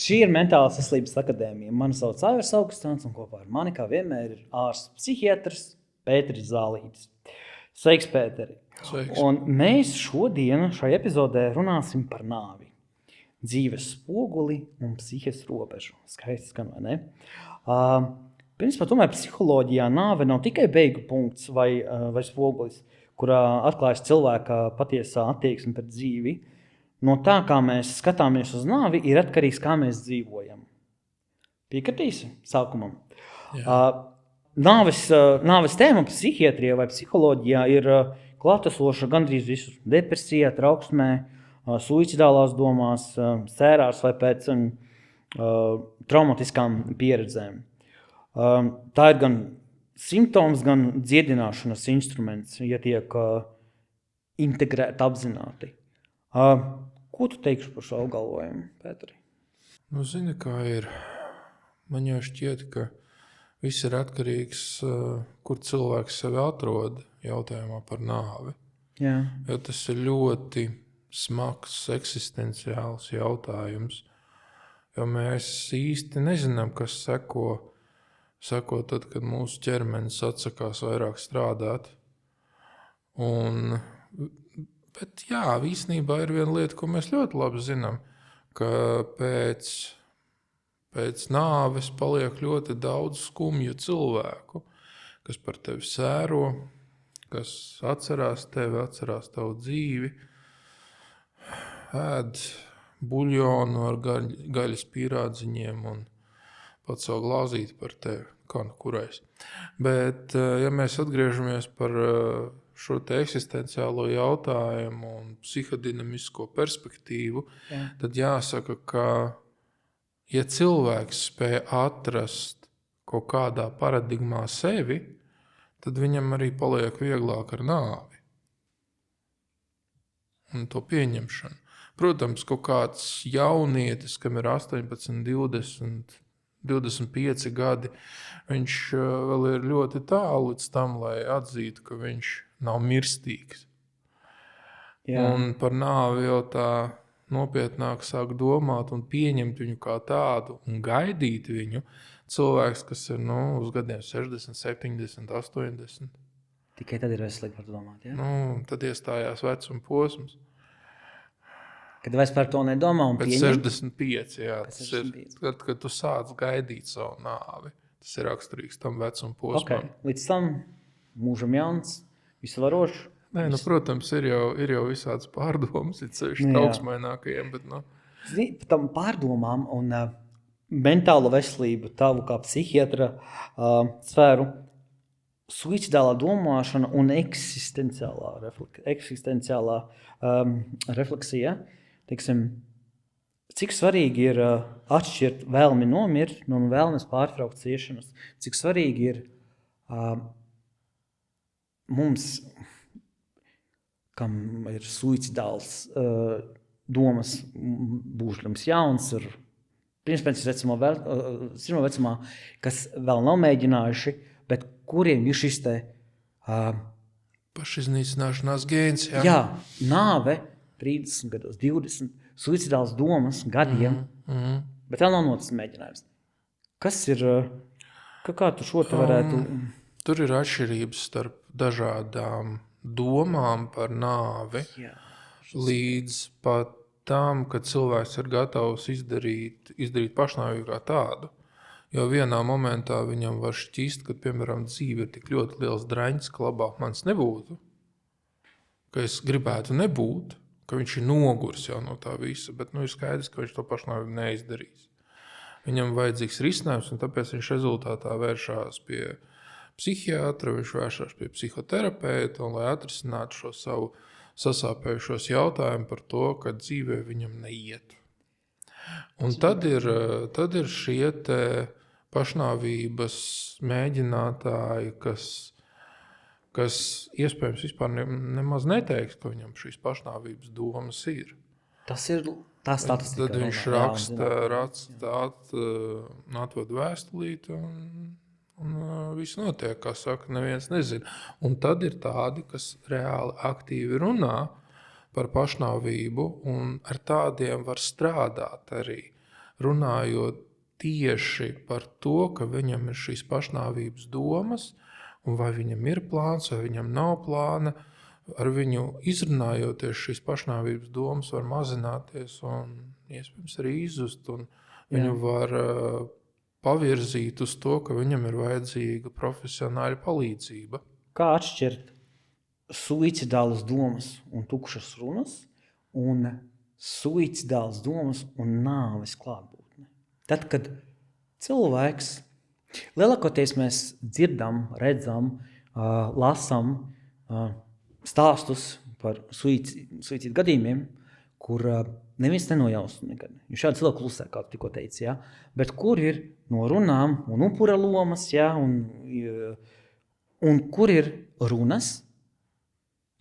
Šī ir Mentālās veselības akadēmija. Mani sauc Aivars Augustāns un kopā ar mani, kā vienmēr, ir ārsts psihiatrs Pēteris Zālītis. Sveiks, Pēteri! Sveiks. Un mēs šodien šajā epizodē runāsim par nāvi. Dzīves spoguli un psihes robežu. Skaisti skan, vai ne? Principā, tomēr psiholoģijā nāve nav tikai beigu punkts vai spogulis, kurā atklājas cilvēka patiesā attieksme pret dzīvi. No tā, kā mēs skatāmies uz nāvi, ir atkarīgs, kā mēs dzīvojam. Piekritīsi sākumam? Nāves tēma psihiatrijā vai psiholoģijā ir klātesoša gandrīz visur. Depresijā, trauksmē, suicidālās domās, sērās vai pēc traumatiskām pieredzēm. Tā ir gan simptoms, gan dziedināšanas instruments, ja tiek integrēta apzināti. Ko tu teikšu par šo apgalvojumu, Pēteri? Zini, kā ir. Man jau šķiet, ka viss ir atkarīgs, kur cilvēks sevi atrod jautājumā par nāvi. Jā. Jo tas ir ļoti smags, eksistenciāls jautājums. Jo mēs īsti nezinām, kas seko tad, kad mūsu ķermenis atsakās vairāk strādāt. Bet jā, īstenībā ir viena lieta, ko mēs ļoti labi zinām, ka pēc nāves paliek ļoti daudz skumju cilvēku, kas par tevi sēro, kas atcerās tevi, atcerās tavu dzīvi, ēd buļļonu ar gaļas pīrādziņiem un pat savu glāzīti par tevi, kā nu kurais. Bet, ja mēs atgriežamies par šo te eksistenciālo jautājumu un psihodinamisko perspektīvu, tad jāsaka, ka ja cilvēks spēj atrast kaut kādā paradigmā sevi, tad viņam arī paliek vieglāk ar nāvi un to pieņemšanu. Protams, kaut kāds jaunietis, kam ir 18, 20, 25 gadi, viņš vēl ir ļoti tālu līdz tam, lai atzītu, ka viņš nav mirstīgs. Jā. Un par nāvi jau tā nopietnāk sāk domāt un pieņemt viņu kā tādu un gaidīt viņu. Cilvēks, kas ir uz gadiem 60, 70, 80. Tikai tad ir veselīgi par to domāt, jā? Tad iestājās vecuma posms. Kad vairs par to nedomā un Pēc pieņem? 65, jā. Pēc Tas 65. ir, kad tu sāc gaidīt savu nāvi. Tas ir raksturīgs tam vecuma posmam. Okay. Līdz tam mūžam jauns, visvarošs. Nē, protams, ir jau visādas pārdomas, ir sevišķi trauksmainākajiem, bet Zini, par tam pārdomām un mentālo veselību, tavu kā psihiatra sfēru, suicidālā domāšana un eksistenciālā refleksija, teiksim, cik svarīgi ir atšķirt vēlmi nomirt no vēlmes pārtraukt ciešanas, cik svarīgi ir mums, kam ir suicidāls domas, būšams jauns, ir pirmspensijas vecumā, kas vēl nav mēģinājuši, bet kuriem ir šis te pašiznīcināšanās gēns, jā. Jā, nāve 30 gados, 20, suicidāls domas gadiem, bet vēl nav noticis mēģinājums. Kas ir, kā tu šo te varētu... Tur ir atšķirības starp dažādām domām par nāvi, līdz pat tam, kad cilvēks ir gatavs izdarīt pašnāvību kā tādu. Jo vienā momentā viņam var šķist, ka, piemēram, dzīve ir tik ļoti liels draņķis, ka labāk mans nebūtu, ka es gribētu nebūt, ka viņš ir nogurs jau no tā visa, bet ir skaidrs, ka viņš to pašnāvību neizdarīs. Viņam vajadzīgs risinājums, un tāpēc viņš rezultātā vēršās pie psihiatra, viņš vēršās pie psihoterapeita, un lai atrisinātu šo savu sasāpējušos jautājumu par to, ka dzīvē viņam neiet. Un tad ir šie te pašnāvības mēģinātāji, kas iespējams vispār nemaz neteiks, ka viņam šīs pašnāvības domas ir. Tas ir tā statistika. Tad viņš atved vēstulīti un viss notiek, kā saka, neviens nezina. Un tad ir tādi, kas reāli aktīvi runā par pašnāvību, un ar tādiem var strādāt arī. runājot tieši par to, ka viņam ir šīs pašnāvības domas, un vai viņam ir plāns, vai viņam nav plāna. Ar viņu izrunājoties šīs pašnāvības domas var mazināties un iespējams arī izzust, un viņu var pavirzīt uz to, ka viņam ir vajadzīga profesionāla palīdzība. Kā atšķirt suicidālas domas un tukšas runas un suicidālas domas un nāves klātbūtne? Tad, kad cilvēks, lielākoties mēs dzirdam, redzam, lasam stāstus par suicīdu gadījumiem, kur neviens nenojausta nekad. Jo šādi cilvēki klusē, kā tu tikko teici, ja? Bet kur ir no runām un upura lomas, ja? Un kur ir runas,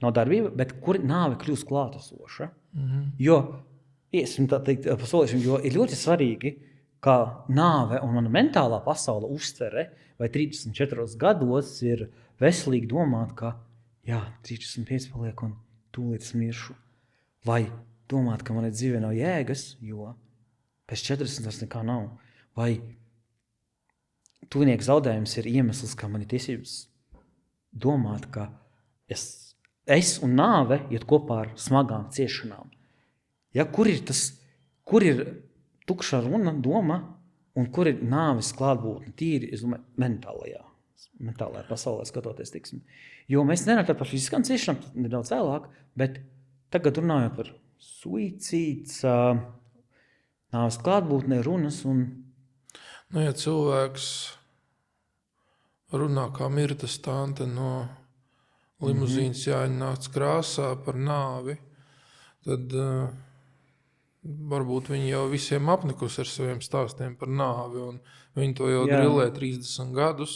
nav darbība, bet kur nāve kļūst klātesoša. Jo, tā teikt, jo ir ļoti svarīgi, ka nāve un mana mentālā pasaule uztvere, vai 34 gados ir veselīgi domāt, ka 35 paliek un tūlīt es miršu. Vai domāt, ka manai dzīvē nav jēgas, jo pēc 40 tas nekā nav. Vai tuvinieka zaudējums ir iemesls, ka man ir tiesības domāt, ka es un nāve iet kopā ar smagām ciešanām. Ja, kur ir tukša runa, doma, un kur ir nāves klātbūtne, tīri, es domāju, mentālajā pasaulē skatoties, tiksim. Jo mēs nerunājam par fiziskām ciešanām, nedaudz vēlāk, bet tagad runājot par suicīds, nāves klātbūtne, runas un... Ja cilvēks runā kā Mirtas tante no limuzīnas Jāņa nakts krāsā par nāvi, tad varbūt viņi jau visiem apnikus ar saviem stāstiem par nāvi, un viņi to jau drillē 30 gadus.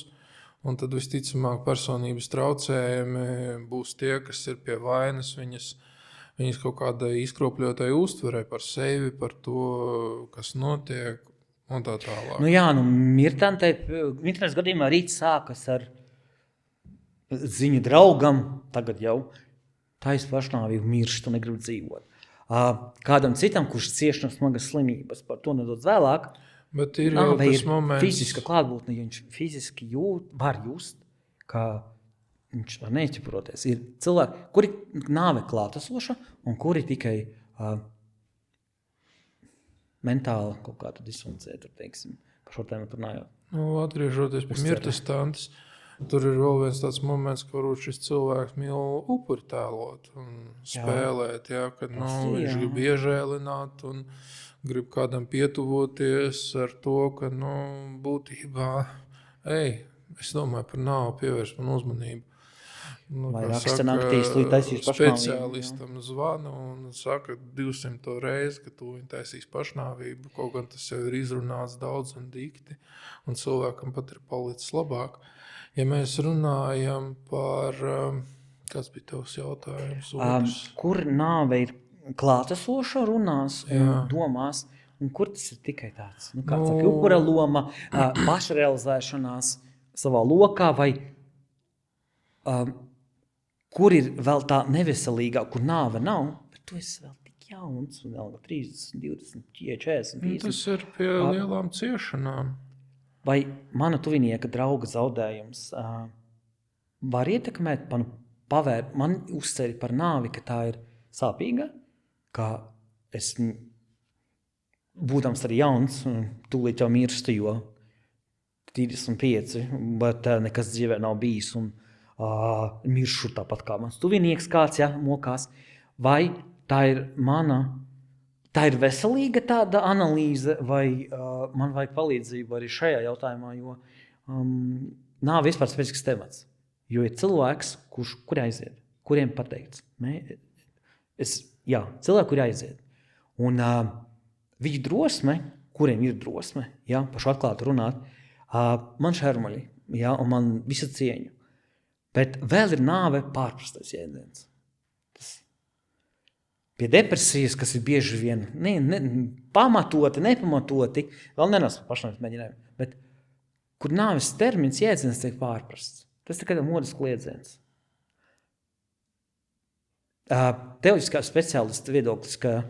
Un tad visticamāk personības traucējumi būs tie, kas ir pie vainas, viņas kaut kādai izkropļotai uztverē par sevi, par to, kas notiek un tā tālāk. Mirtantei internetas gadījumā rīt sākas ar ziņu draugam, tagad jau taisa pašnāvību miršt un negrib dzīvot. Kādam citam, kurš cieš no smagas slimības, par to nedaudz vēlāk, bet ir jau tas moments. Fiziska klātbūtne, jo viņš fiziski var just, ka viņš var neķeproties. Ir cilvēki, kuri nāve klātesoša un kuri tikai mentāla kaut kāda disfunkcija, teiksim, par šo tēmu runājot. Atgriežoties pie Mirtas tantes, tur ir vēl viens tāds moments, ka varbūt šis cilvēks mīl upuri tēlot un spēlēt, kad viņš grib iežēlināt un grib kādam pietuvoties ar to, ka būtībā, es domāju par nāvu, pievērst man uzmanību. Vai raksta naktīs, tu taisīs pašnāvību. Speciālistam zvanu un saka 200 reizi, ka tu taisīs pašnāvību, kaut gan tas jau ir izrunāts daudz un dikti, un cilvēkam pat ir palicis labāk. Ja mēs runājam par, kāds bija tavs jautājums? Kur nāve ir klātesoša runās un domās, un kur tas ir tikai tāds? Kāds saka, upura loma, pašrealizēšanās savā lokā, vai kur ir vēl tā neveselīgā, kur nāve nav, bet tu esi vēl tik jauns, un vēl 30, 20, 40, 50. Tas ir pie lielām ciešanām. Vai mana tuvinieka drauga zaudējums var ietekmēt man uzceri par nāvi, ka tā ir sāpīga, ka es, būdams arī jauns, tūlīt jau mirstu, jo 35, bet nekas dzīvē nav bijis, un miršu tāpat kā mans tuvinieks kāds, mokās, vai tā ir veselīga tāda analīze, vai man vajag palīdzību arī šajā jautājumā, jo nav vispār specifisks temats. Jo ir cilvēks, kur aiziet, kuriem pateikts. Cilvēki, kuri aiziet. Un viņu drosme, kuriem ir drosme, pašu atklāti runāt, man šermaļi, un man visu cieņu. Bet vēl ir nāve pārprastais jēdziens. Pie depresijas, kas ir bieži vien pamatoti, nepamatoti, vēl nenesmu pašnāvības mēģinājumu, bet kur nāves termins jēdziens tiek pārprasts. Tas ir tikai modes kliedziens. Teoloģiskā speciālista viedoklis, ka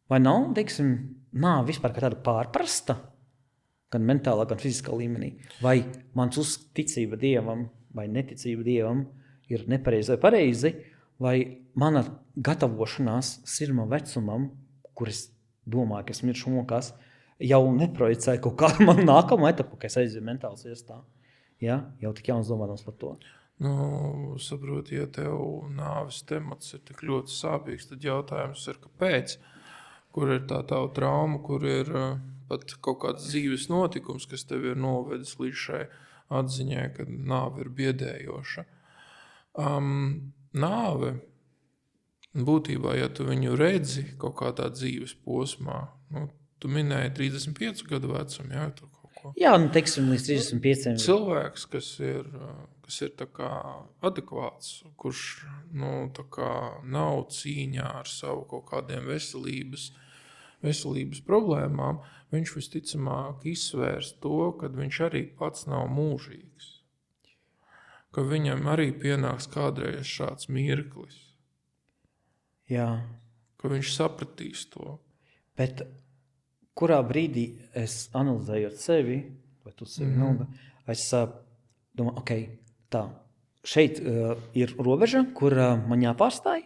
vai nav, teiksim, nāve vispār kā tāda pārprasta, gan mentālā, gan fiziskā līmenī? Vai mans uzticība Dievam vai neticība Dievam ir nepareizi vai pareizi, vai mana gatavošanās sirmam vecumam, kur es domāju, ka es miršu mokās, jau neprojicēju kaut kādu manu nākamo etapu, ka es aizēju mentāls iestā. Ja? Jau tik jauns domādams par to. Saproti, ja tev nāves temats ir tik ļoti sāpīgs, tad jautājums ir, kāpēc? Kur ir tā tava trauma, kur ir pat kaut kāds dzīves notikums, kas tev ir novedis līdz šai atziņai, ka nāve ir biedējoša. Nāve, būtībā, ja tu viņu redzi kaut kādā dzīves posmā, tu minēji 35 gadu vecumu, jā, tu kaut ko. Jā, teiksim, līdz 35. Cilvēks, kas ir tā kā adekvāts, kurš tā kā nav cīņā ar savu kaut kādiem veselības problēmām, viņš visticamāk izsvērs to, ka viņš arī pats nav mūžīgs. Ka viņam arī pienāks kādreiz šāds mirklis. Jā. Ka viņš sapratīs to. Bet kurā brīdī es analizējot sevi, vai tu sevi, es domāju, tā, šeit ir robeža, kur man jāpārstāj,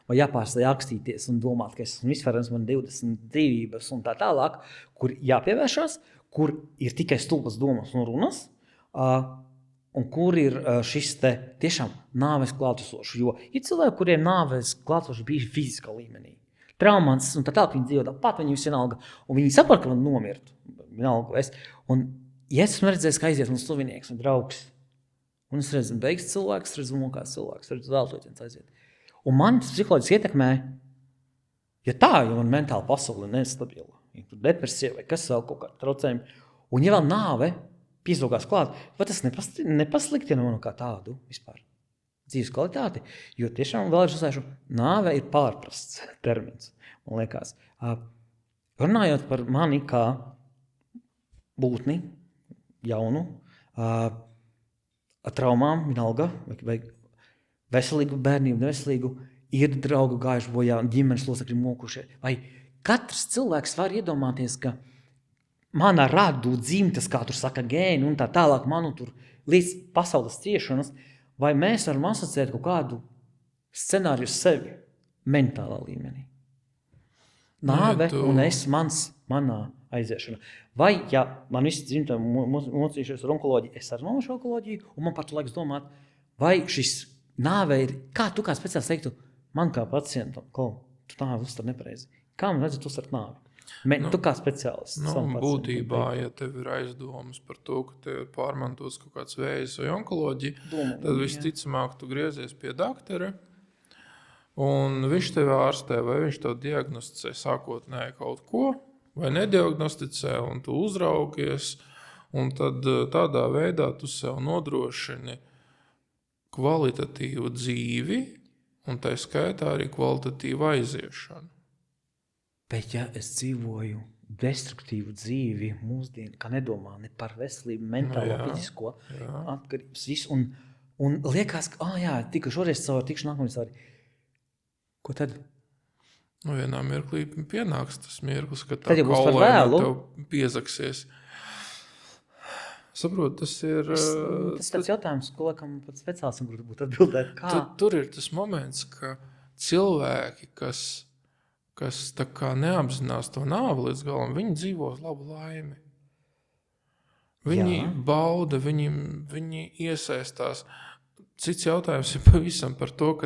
vai jāpārstāj rakstīties un domāt, ka es esmu visvarens, man 20 dzīvības un tā tālāk, kur jāpievēršās, kur ir tikai stulbas domas un runas, un kur ir šis te tiešām nāves klātesošs, jo ir cilvēki, kuriem nāves klātesošs bija fiziskā līmenī. Traumants un tā tālāk viņi dzīvo tāpat, viņi visi vienalga, un viņi saprot, ka man nomirt. Vienalga, un ja esmu redzējis, ka aiziet mums tuvinieks un draugs, un es redzu beigas cilvēks, redzu mokās cilvēks, redzu vēltoķiens aiziet. Un man tas psiholoģiski ietekmē, ja man mentāla pasaule ir nestabila, ja tur depresija vai kas vēl kaut kāda traucējumi, un ja vēl nāve piesūkās klāt, vai tas nepasliktina manu kā tādu vispār dzīves kvalitāti, jo tiešām vēlreiz uzsvēršu, nāve ir pārprasts termins, man liekas. Runājot par mani kā būtni, jaunu, traumām, vienalga, vai veselīgu bērnību, neveselīgu, ir draugu gājuši bojā, ģimenes locekļi mokušie. Vai katrs cilvēks var iedomāties, ka mana radu dzimtas, kā tur saka, gēni un tā tālāk, manu tur līdz pasaules ciešanas, vai mēs varam asociēt kaut kādu scenāriju sevi mentālā līmenī? Nāve un es manā aiziešana. Vai, ja man visi dzimta mocījušies ar onkoloģiju, es arī nomašu onkoloģiju, un man par to laiks domāt, vai šis nāve ir, kā tu kā speciāls teiktu, man kā pacientam, tu nāvi uztver nepareizi. Kā man vajadzētu uztvert nāvi? Tu kā speciālists. Būtībā, ja tev ir aizdomas par to, ka tev ir pārmantots kaut kāds vējs vai onkoloģija, tad visticamāk tu griezies pie daktara, un viņš tev ārstē, vai viņš tev diagnosticē sākotnēji kaut ko, vai nediagnosticē, un tu uzraugies, un tad tādā veidā tu sev nodrošini kvalitatīvu dzīvi, un tā skaitā arī kvalitatīvu aiziešanu. Bet ja es dzīvoju destruktīvu dzīvi mūsdienu, kā nedomā ne par veselību, mentālo, fizisko, atkarības, visu, un liekas, ka, tiku šoreiz cauri, tikšu nākamais cauri. Ko tad? Vienā mirklī pienāks tas mirklis, ka tā kaulaina tev piezaksies. Saprot, tas ir... Tas tāds jautājums, ko laikam pat speciālistam būtu atbildēt. Kā? Tur ir tas moments, ka cilvēki, kas tā kā neapzinās to nāvi līdz galam, viņi dzīvo uz labu laimi. Viņi bauda, viņi iesaistās. Cits jautājums ir pavisam par to, ka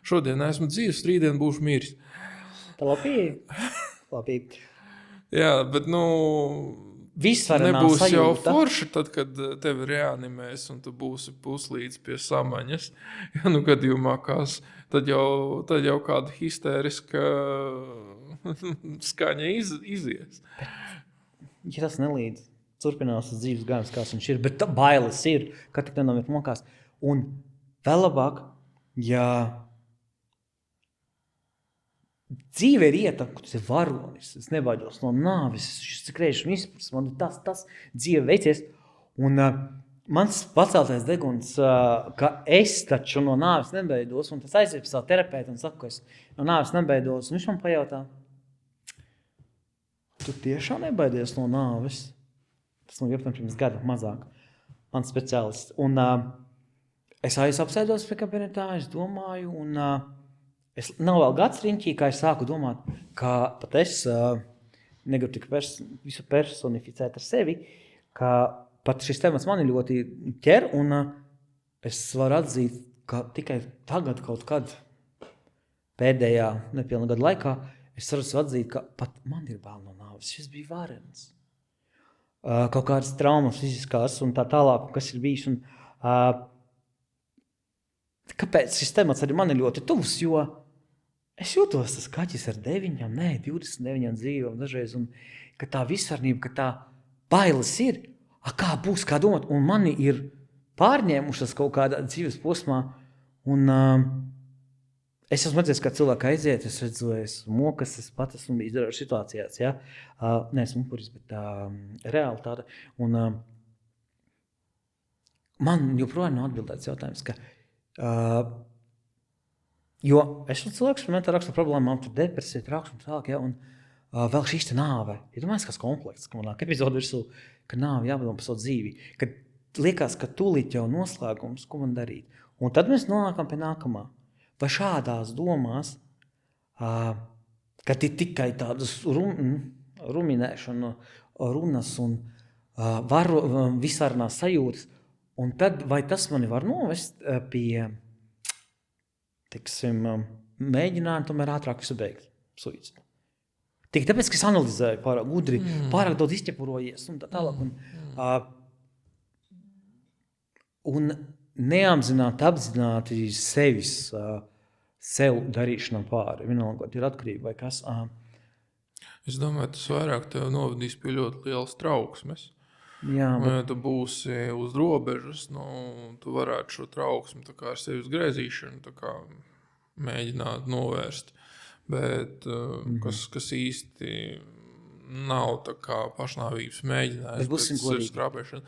šodien esmu dzīvs, rītdien būšu miris. Tā labi. Jā, bet nebūs jau forši tad, kad tevi reanimēs un tu būsi puslīdz pie samaņas. Ja gadījumā kās, tad jau kāda histēriska skaņa izies. Ja tas nelīdz, turpinās uz dzīves gājums, kāds viņš ir, bet bailes ir, ka tik nenam ir mokās. Un vēl labāk, ja dzīve ir ieta, ka tas ir varonis, es nebaidos no nāvis, šis cik reizes izpras, man tas dzīve veicies, un mans paceltais deguns, ka es taču no nāvis nebaidos, un tas aiziet pie savu terapeitu un saku, ka es no nāvis nebaidos, un viņš man pajautā, Tu tiešām nebaidies no nāves? Tas man bija pirms gada mazāk. Mans speciālists. Un es apsēdos pie kabinetā, es domāju, un es nav vēl gads riņķī, kā es sāku domāt, ka pat es negribu tik visu personificēt ar sevi, ka pat šis temats mani ļoti ķer, un es varu atzīt, ka tikai tagad kaut kad pēdējā nepilna gada laikā es varu atzīt, ka pat man ir bail no nāves. Šis bija varens. Kaut kādas traumas fiziskās un tā tālāk, kas ir bijis. Un, kāpēc šis temats arī man ir ļoti tuvs, jo es jūtos tas kaķis ar 29 dzīvēm dažreiz, un ka tā visvarnība, ka tā bailes ir, kā būs, kā domāt, un mani ir pārņēmušas kaut kādā dzīves posmā, un es esmu redzējis, kā cilvēki aiziet, es redzu, es mokas, es pat esmu bijis dažādās situācijās, ja? Neesmu upuris, bet reāli tāda, un man joprojām nav atbildēts jautājums, ka jo es esmu cilvēks, man tā raksta problēmām, tur depresija, trauksme, tālāk, ja, un vēl šīs te nāve. Ja domājies, kāds komplekts, ka man nāk epizode virsū, ka nāve jāpadomā par savu dzīvi, kad liekas, ka tūlīt jau noslēgums, ko man darīt. Un tad mēs nonākam pie nākamā. Vai šādās domās, kad ir tikai tādas ruminēšana, runas un visārnās sajūtas, un tad vai tas mani var novest pie, teiksim, mēģināt tomēr ātrāk visu beigt suicidu. Tik tāpēc, ka es analizēju pārāk gudri, pārāk daudz izķepurojies un tā tālāk. Un neapzināti, apzināti sev darīšanām pāri. Vienalga, ir atkarība vai kas. Es domāju, tas vairāk tev novadīs pie ļoti lielas trauksmes. Jā, bet... Ja tu būsi uz robežas, tu varētu šo trauksmi tā kā ar sevi uzgrēzīšanu tā kā mēģināt novērst. Bet kas īsti nav tā kā pašnāvības mēģinājums, bet ir skrāpēšana.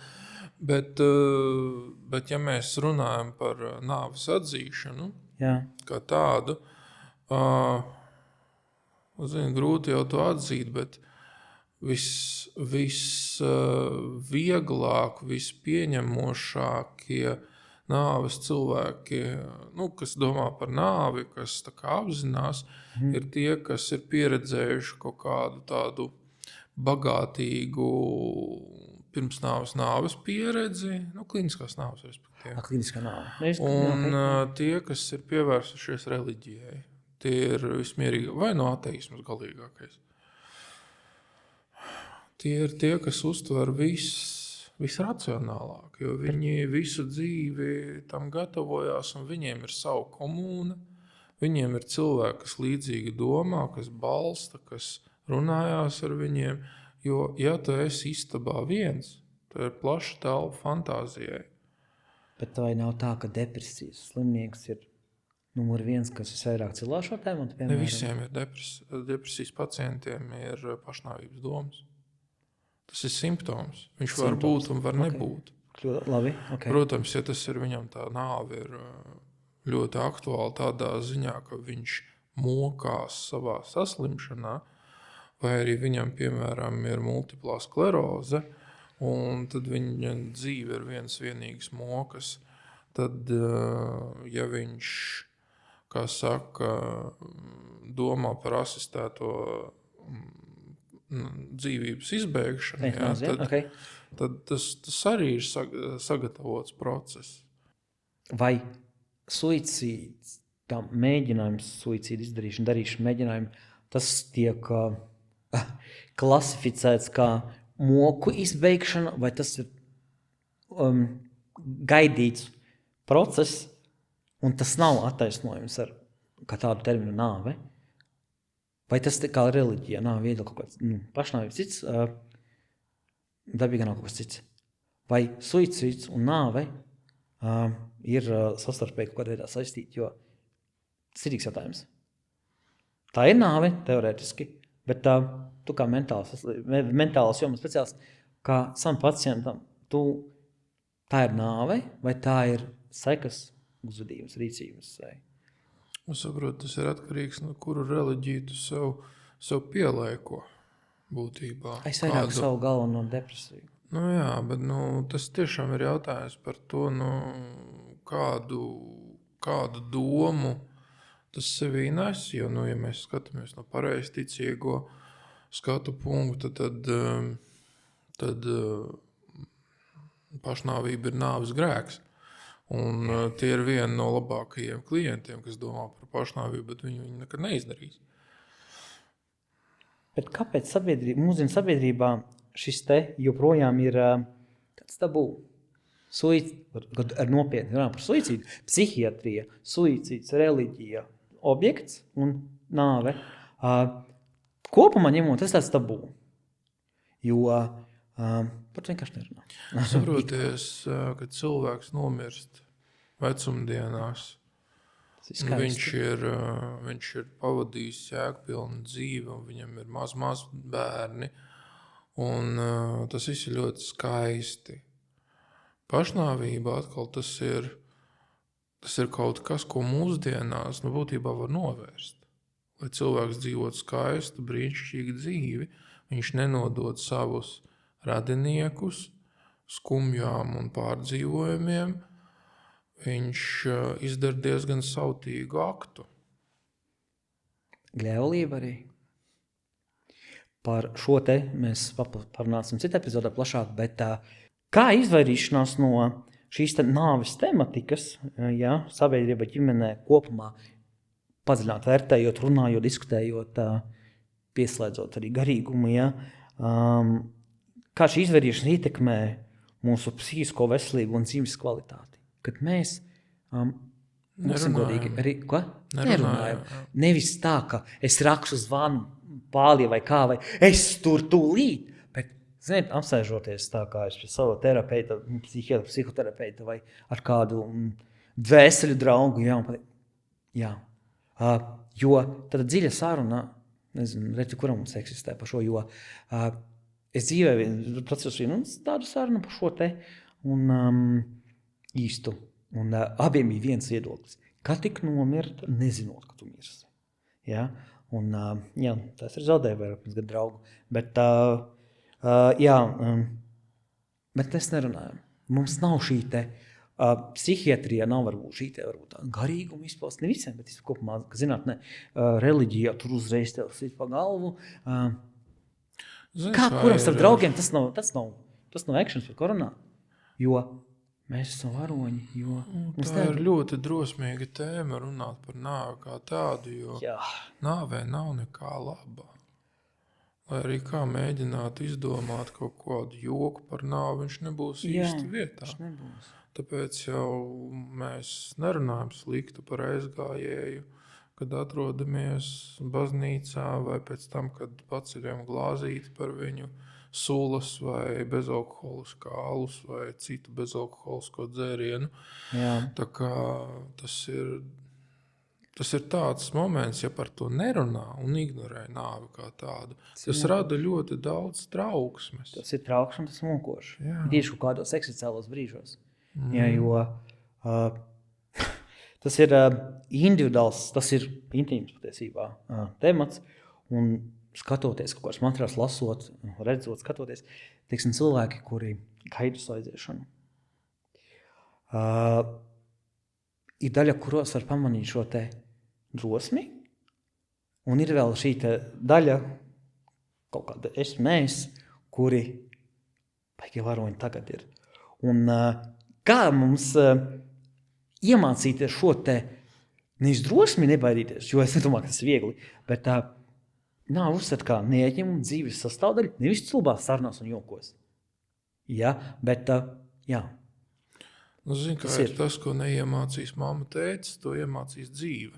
Bet ja mēs runājam par nāves atzīšanu, kā tādu, grūti jau to atzīt, bet visvieglāk, vispieņemošākie nāves cilvēki, kas domā par nāvi, kas tā kā apzinās, ir tie, kas ir pieredzējuši kaut kādu tādu bagātīgu pirms nāves pieredzi, kliniskās nāves, respektīvi. Kliniskā nāve. Un tie, kas ir pievērsušies reliģijai, tie ir vismierīgi, vai no ateismas galīgākais. Tie ir tie, kas uztver visracionālāk, jo viņi visu dzīvi tam gatavojās, un viņiem ir savu komūna, viņiem ir cilvēki, kas līdzīgi domā, kas balsta, kas runājās ar viņiem, jo, ja tu esi istabā viens, tad ir plaša telpa fantāzijai. Bet vai nav tā, ka depresijas slimnieks ir numur 1, kas visvairāk cilā šo tēmu? Ne visiem ir depresijas pacientiem ir pašnāvības domas. Tas ir simptoms. Viņš var būt un var nebūt. Labi, okay. Protams, ja tas ir viņam tā nāve ir ļoti aktuāla tādā ziņā, ka viņš mokās savā saslimšanā, vai arī viņam, piemēram, ir multiplā skleroze, un tad viņa dzīve ir vienīgas mokas, tad, ja viņš, kā saka, domā par asistēto dzīvības izbēgšanu, tad tas arī ir sagatavots process. Vai suicīds, tā mēģinājums suicīdu izdarīšana, darīšana mēģinājumi, tas tiek klasificēts kā moku izbeigšana, vai tas ir gaidīts process, un tas nav attaisnojums ar kā tādu terminu nāve? Vai tas kā reliģija, nāve viedla kaut kāds pašnāvības cits, dabīgā nav kaut kas cits? Vai suicīds un nāve ir sastarpēji kaut kādā veidā saistīti, jo tas ir īks jautājums. Tā ir nāve, teorētiski, bet tu kā mentālas jomas speciālists, kā savam pacientam, tā ir nāve, vai tā ir sekas uzvedības, rīcības? Es saprotu, tas ir atkarīgs no kuru reliģiju tu sev pielieko. būtībā. Es vairāk savu galveno depresiju. Nu jā, bet tas tiešām ir jautājums par to, kādu domu tas sevī nes. Jo, ja mēs skatāmies no pareizticīgo skatu punkta, tad pašnāvība ir nāves grēks. Un tie ir vieni no labākajiem klientiem, kas domā par pašnāvību, bet viņi nekad neizdarīs. Bet kāpēc mūsdienu sabiedrībā šis te joprojām ir tāds tabū? Kad ar nopietni runā par suicīdu, psihiatrija, suicīds, reliģija, objekts un nāve. Kopumā ņemot, tas tāds tabū. Jo par to vienkārši nerunā. Saproties, ka cilvēks nomirst vecumdienās, viņš ir pavadījis jēgpilnu dzīvi, un viņam ir maz bērni, un tas viss ir ļoti skaisti. Pašnāvība atkal tas ir kaut kas, ko mūsdienās būtībā var novērst. Lai cilvēks dzīvot skaistu, brīnišķīgu dzīvi, viņš nenodod savus radiniekus skumjām un pārdzīvojumiem, viņš izdara diezgan sautīgu aktu. Gļēvulība arī. Par šo te mēs parunāsim citā epizodē plašāk, bet kā izvairīšanās no šīs nāves tematikas, sabiedrība ģimenē kopumā padziļināt, vērtējot, runājot, diskutējot, pieslēdzot arī garīgumu, kā šī izvairīšanās ietekmē mūsu psihisko veselību un dzīves kvalitāti. Kad mēs nerunājam. Nevis tā, ka es rakstu zvanu Pālie vai kā, vai es tur tūlīt, bet, ziniet, apsēžoties tā kā es pie savu terapeitu, psihoterapeitu vai ar kādu dvēseļu draugu, jo tad dziļa saruna, nezinu, redzi, kuram mums eksistē par šo, jo es dzīvēju procesu tādu sarunu par šo te un īstu. Un abiem bija viens viedoklis. Kā tik nomirt, nezinot, ka tu mirsi. Ja? Un tas ir zaudēju vairāk pirms gadu draugu. Bet mēs nerunājam. Mums nav šī te psihiatrija, nav varbūt šī te varbūt garīguma izpaust. Ne visiem, bet kopumā, ka zinātnē, reliģija tur uzreiz tev sit pa galvu. Kā kuram starp draugiem tas nav ekšanas par koronā? Jo mēs esam varoņi, tā ir ļoti drosmīga tēma runāt par nāvi kā tādu, jo nāvē nav nekā laba. Lai arī kā mēģinātu izdomāt kaut kādu joku par nāvi, viņš nebūs īsti vietā. Tāpēc jau mēs nerunājam sliktu par aizgājēju, kad atrodamies baznīcā vai pēc tam, kad paceļam glāzīti par viņu, sulas vai bezalkoholiskā alus vai citu bezalkoholisko dzērienu. Tā kā tas ir tāds moments, ja par to nerunā un ignorē nāvi kā tādu. Tas rada ļoti daudz trauksmes. Tas ir trauksmes, tas mokoši. Tieši kādos eksistenciālos brīžos. Jo tas ir individuāls, tas ir intīms patiesībā temats un skatoties, kaut kāds materiāls lasot, redzot, skatoties, teiksim, cilvēki, kuri gaida savu aiziešanu. Ir daļa, kuros var pamanīt šo te drosmi, un ir vēl šī te daļa, kaut kāda mēs, kuri baigi varoņi tagad ir. Un kā mums iemācīties šo te nevis drosmi nebaidīties, jo es nedomāju, ka tas ir viegli, bet nav uzsver kā neieņemumu dzīves sastāvdaļu, nevis cilbās sarunās un jokos. Bet. Zini, kā ir tas, ko neiemācīs mamma tētis, to iemācīs dzīve.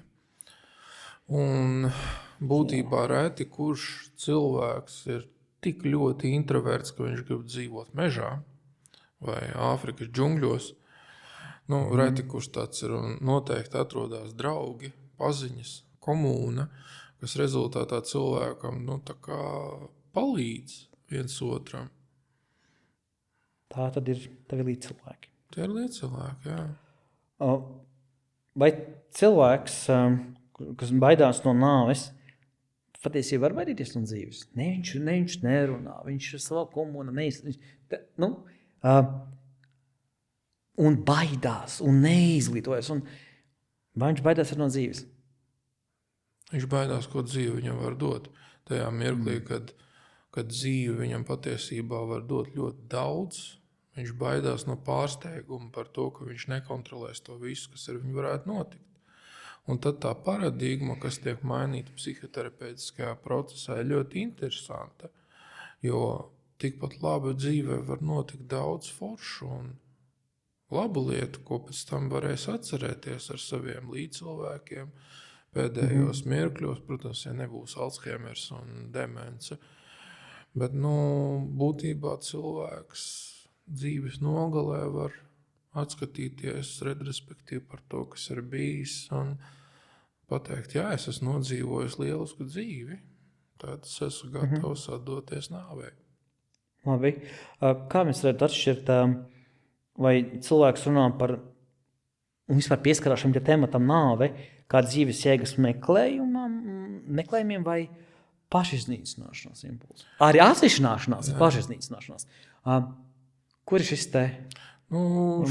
Un būtībā reti, kurš cilvēks ir tik ļoti introverts, ka viņš grib dzīvot mežā vai Āfrikas džungļos. Reti, kurš tāds ir, un noteikti atrodas draugi, paziņas, komūna, kas rezultātā cilvēkam tā kā palīdz viens otram. Tā tad ir tavi līdzcilvēki. Tie ir līdzcilvēki, jā. Vai cilvēks, kas baidās no nāves, patiesībā var baidīties no dzīves. Ne, viņš nerunā, viņš ir savā komunā, un baidās, un neizglītojas. Un vai viņš baidās no dzīves? Viņš baidās, ko dzīve viņam var dot. Tajā mirklī, kad dzīve viņam patiesībā var dot ļoti daudz, viņš baidās no pārsteiguma par to, ka viņš nekontrolēs to visu, kas ar viņu varētu notikt. Un tad tā paradigma, kas tiek mainīta psihoterapeitiskajā procesā, ir ļoti interesanta, jo tikpat labi dzīvē var notikt daudz foršu un labu lietu, ko pēc tam varēs atcerēties ar saviem līdzcilvēkiem pēdējos mirkļos, protams, ja nebūs Alzheimers un demence. Bet, būtībā cilvēks dzīves nogalē var atskatīties retrospektīvi par to, kas ir bijis, un pateikt, jā, es esmu nodzīvojis lielisku dzīvi, tad es esmu gatavs atdoties nāvei. Labi. Kā mēs varētu atšķirt, vai cilvēks runā par un vispār pieskarās šim tematam nāve, kā dzīves jēgas meklējumiem vai pašiznīcināšanās impulsu? Arī atsevišķināšanās, pašiznīcināšanās. Kur ir šis te?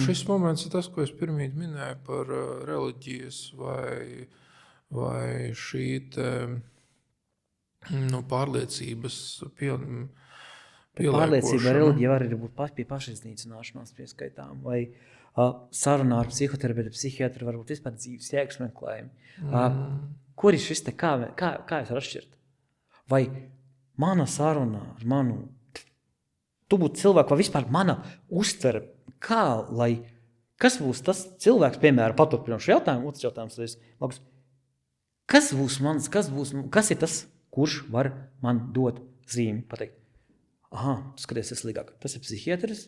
Šis moments ir tas, ko es pirmīt minēju par reliģijas vai šī te, pārliecības pieliekošana. Pārliecība reliģija var arī būt pie pašiznīcināšanās pieskaitām, vai sarunā ar psihoterapeitu, psihiatru, varbūt vispār dzīves jēgas meklējumi. Kur ir šis te, kā es varu atšķirt? Vai mana saruna ar manu, tu būtu cilvēku, vai vispār mana uztvere, kas būs tas cilvēks, piemēram, paturpinošu jautājumu, otrs jautājums, kas ir tas, kurš var man dot zīmi, pateikt, skaties, es līgāk, tas ir psihiatrs,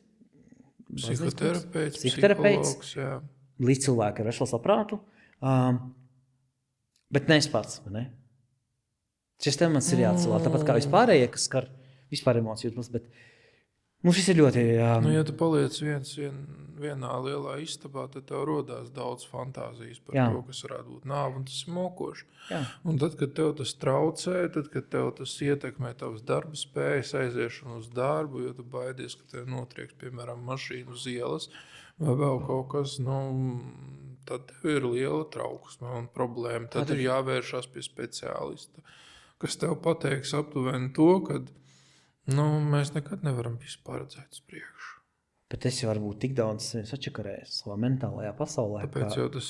psihoterapeits, psihologs, jā. Līdz cilvēki ar veselu saprātu, bet ne es pats, vai ne? Šis temats ir jāatcelā, tāpat kā vispārējie, kas skar vispār emocijas, bet šis ir ļoti... Ja tu paliec vienā lielā istabā, tad tev rodās daudz fantāzijas par to, kas varētu būt nāve, un tas ir mokoši. Jā. Un tad, kad tev tas traucē, tad, kad tev tas ietekmē tavas darba spējas, aiziešanu uz darbu, jo tu baidies, ka tev notrieks, piemēram, mašīnu uz ielas, vai vēl kaut kas, tad tev ir liela trauksme un problēma. Tad ir jāvēršās pie speciālista, kas tev pateiks aptuveni to, kad mēs nekad nevaram visu paredzēt uz priekšu. Bet es jau varu būt tik daudz sačakarējis savā mentālajā pasaulē,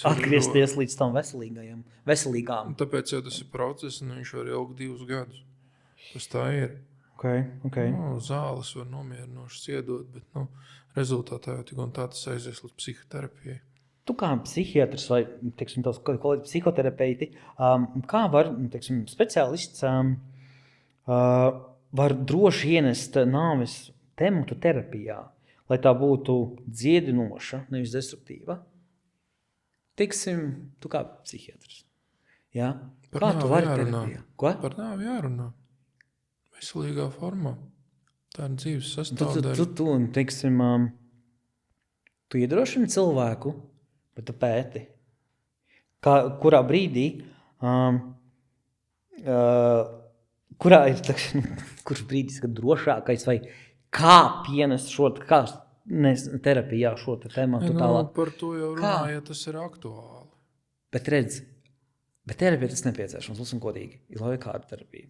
atgriezties līdz tam veselīgām. Tāpēc jau tas ir process, un viņš var ilgt 2 gadus. Tas tā ir. Okay. Zāles var nomierinošas iedot, bet rezultātā jau tik un tā tas aizies līdz psihoterapijai. Tu kā psihiatrs vai, tavs kolēģi psihoterapeiti, kā var, speciālists var droši ienest nāves tematu terapijā, lai tā būtu dziedinoša, nevis destruktīva? Tu kā psihiatrs. Ja? Kā tu vari terapijā? Ko? Par nāvi jārunā. Veselīgā formā. Tā ir dzīves sastāvdaļa. Tu iedrošini cilvēku, bet tu pēti. Kurā brīdī, kurš brīdis, kad drošākais vai kā pienest šo terapijā šo tematu tālāk. Par to jau runāja, tas ir aktuāli. Bet redz, terapija tas nepieciešams, un godīgi, lai kāda terapija,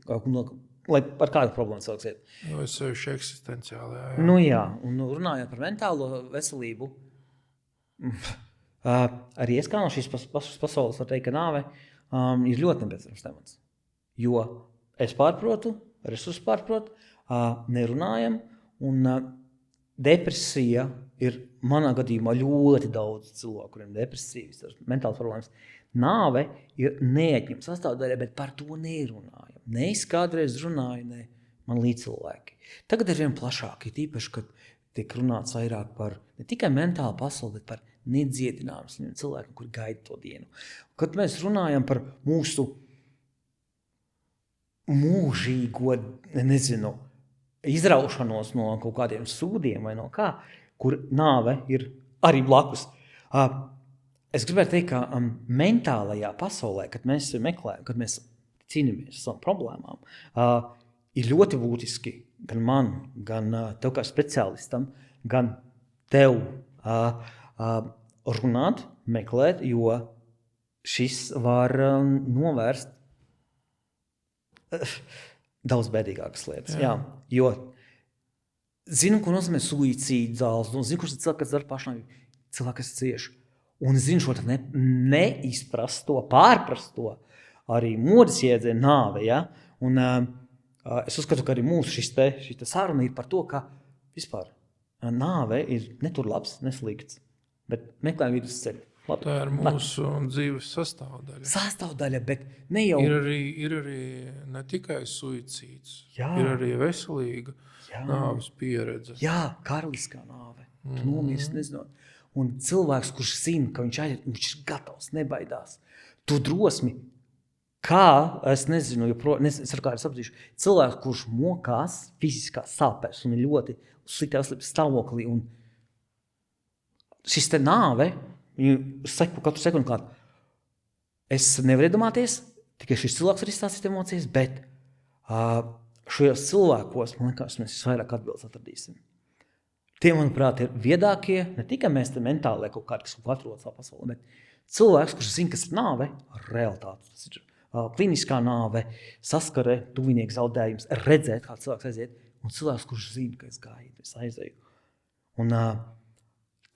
lai par kādu problēmu cilvēks iet. Es sevišķi eksistenciāli, jā. Un runājot par mentālo veselību, arī es kā no šīs pasaules var teikt, ka nāve ir ļoti nepieciešams temats. Jo es pārprotu, resursus pārprotu, nerunājam, un depresija ir manā gadījumā ļoti daudz cilvēku, kuriem depresijas, mentāls problēmas. Nāve ir neatņemama sastāvdaļa, bet par to nerunājam. Ne es kādreiz runāju, ne man līdzcilvēki. Tagad ir vien plašāk, tīpaši, kad tiek runāts vairāk par ne tikai mentālu pasauli, bet par nedziedinājumu cilvēkiem, kuri gaida to dienu. Kad mēs runājam par mūsu mūžīgo, izraušanos no kaut kādiem sūdiem vai no kā, kur nāve ir arī blakus. Es gribētu teikt, ka mentālajā pasaulē, kad mēs meklējam, kad mēs cīnāmies ar savām problēmām, ir ļoti būtiski gan man, gan tev kā speciālistam, gan tev runāt, meklēt, jo šis var novērst daudz bēdīgākas lietas. Jā. Jo zinu, ko nozīmē suicīds zāles, un zinu, kurš ir cilvēks, kas dara pašnāvību, cilvēki, kas cieši. Un zinu šo neizprast to, pārprast to, arī modes jēdzienu nāve. Ja? Un es uzskatu, ka arī mūsu šī saruna ir par to, ka vispār nāve ir ne tur labs, ne slikts, bet meklē vidusceļu. Tā ir mūsu dzīves sastāvdaļa. Sastāvdaļa, bet ne jau... Ir arī ne tikai suicīds, Jā. Ir arī veselīga nāves pieredze. Jā, karaliskā nāve. Tu nomirsti, nezinot. Un cilvēks, kurš zina, ka viņš aiziet, viņš ir gatavs, nebaidās. Tu drosmi, kā, es nezinu, es ar kādu sapratīšu, cilvēks, kurš mokās fiziskās sāpēs un ir ļoti sliktā stāvoklī, un šis te nāve, viņu seku katru sekundi klāt. Es nevaru iedomāties, tikai šis cilvēks var izstāstīt emocijas, bet šajos cilvēkos, man liekas, mēs vairāk atbildes atradīsim. Tie, manuprāt, ir viedākie, ne tikai mēs te mentālie kaut kādi, kas atrodas savā pasaulē, bet cilvēks, kurš zina, kas ir nāve, realitāte. Tas ir kliniskā nāve, saskare, tuvinieka zaudējums, redzēt, kā cilvēks aiziet, un cilvēks, kurš zina, ka es gāju, es aizēju. Un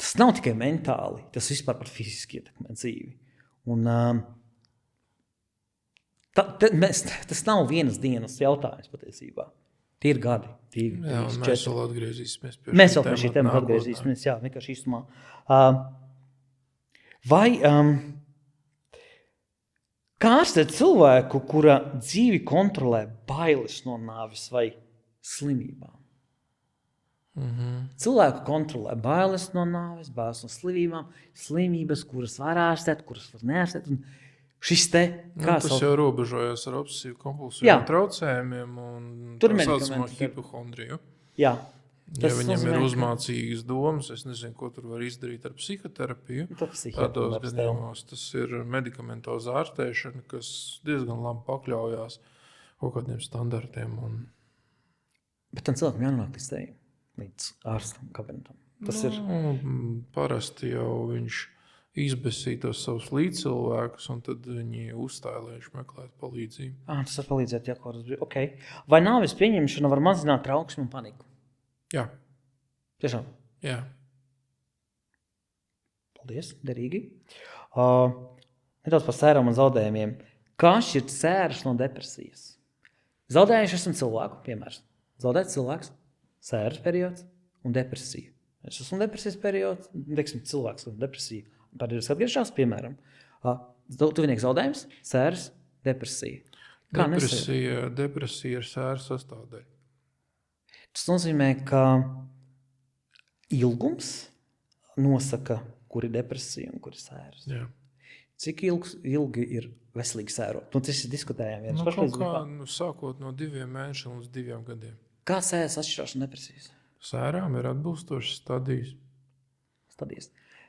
tas nav tikai mentāli, tas vispār par fiziski ietekmē dzīvi. Un tas nav vienas dienas jautājums patiesībā. Tie ir gadi. Jā, mēs vēl atgriezīsimies pie šī temata atgriezīsimies, jā, vienkārši īstumā. Vai kā ārstēt cilvēku, kura dzīvi kontrolē bailes no nāves vai slimībām? Cilvēku kontrolē bailes no nāves, bailes no slimības, kuras var ārstēt, kuras var neārstēt. Un šis te, tas jau robežojas ar obsesīvu kompulsīvu traucējumiem un tā saucamo hipohondriju. Jā. Ja viņam ir uzmācīgas domas, es nezinu, ko tur var izdarīt ar psihoterapiju. Tādos gadījumos tas ir medikamentoza ārstēšana, kas diezgan labi pakļaujās kaut kādiem standartiem. Bet tam cilvēkam jānonāk līdz tevi, līdz ārstam, kabinetam. Tas ir... Parasti jau viņš izbesītos savus līdzcilvēkus, un tad viņi uzstāja, lai viņš meklētu palīdzību. Tas var palīdzēt, jā, okay. Vai nāves pieņemšana var mazināt trauksmi un paniku? Jā. Tiešām? Jā. Paldies, derīgi. Nedaudz par sērām un zaudējumiem. Kā šķirt sēras no depresijas? Zaudējuši esam cilvēku, piemērs. Zaudēt cilvēks, sēras periods un depresija. Es esmu depresijas periods, teiksim, cilvēks un depresija. Pārējais atgriežās, piemēram, tuvinieks zaudējums, sēras, depresija. Depresija ir sēras sastāvdaļa. Tas nozīmē, ka ilgums nosaka, kur ir depresija un kur ir sēras. Jā. Cik ilgi ir veselīgi sērot? Tas ir diskutējām. Sākot no 2 mēnešiem līdz 2 gadiem. Kā sēras atšķirās no depresijas? Sērām ir atbilstošas stadijas.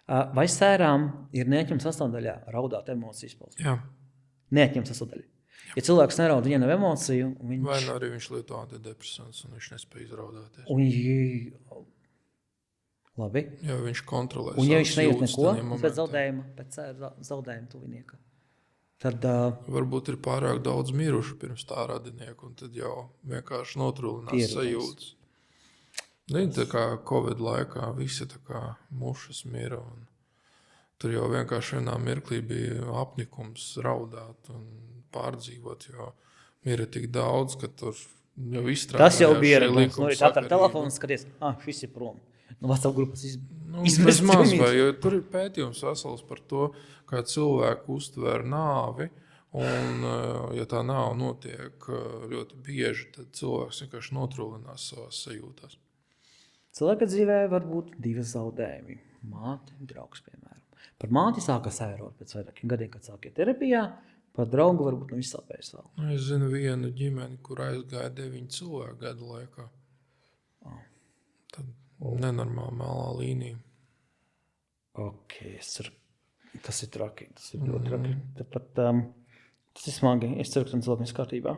Vai sērām ir neatņemta sastāvdaļā raudāt emocijas izpausme? Jā. Neatņemta sastāvdaļa. Ja cilvēks neraud vienu emociju, vai arī viņš lieto antidepresants un viņš nespēj izraudāties. Labi. Ja viņš kontrolē un ja viņš nejūt neko pēc zaudējuma tuvinieka, tad... varbūt ir pārāk daudz mirušu pirms tā radinieku, un tad jau vienkārši notrulinās sajūtas. Tā kā Covid laikā visi tā kā mušas mira, un tur jau vienkārši vienā mirklī bija apnikums raudāt un pārdzīvot, jo mira tik daudz, ka tur jau izstrādājās. Tas jau bija likums, no rīt atver telefonu un skaties, šis ir prom. No WhatsApp grupas izmest maz vai, jo tur ir pētījums vesels par to, kā cilvēku uztver nāvi, un ja tā nāve notiek ļoti bieži, tad cilvēks vienkārši notrulinās savās sajūtās. Cilvēka dzīvē var būt 2 zaudējumi. Māte, draugs, piemēram. Par māti sāka sērot pēc vairākiem gadiem, kad sāka terapijā. Par draugu varbūt izsāpēs vēl. Es zinu vienu ģimeni, kur aizgāja 9 cilvēku gadu laikā. Tad nenormāla melnā līnija. Tas ir traki. Tas ir ļoti traki. Tāpat Tas ir smagi. Es ceru, ka tas cilvēks kārtībā.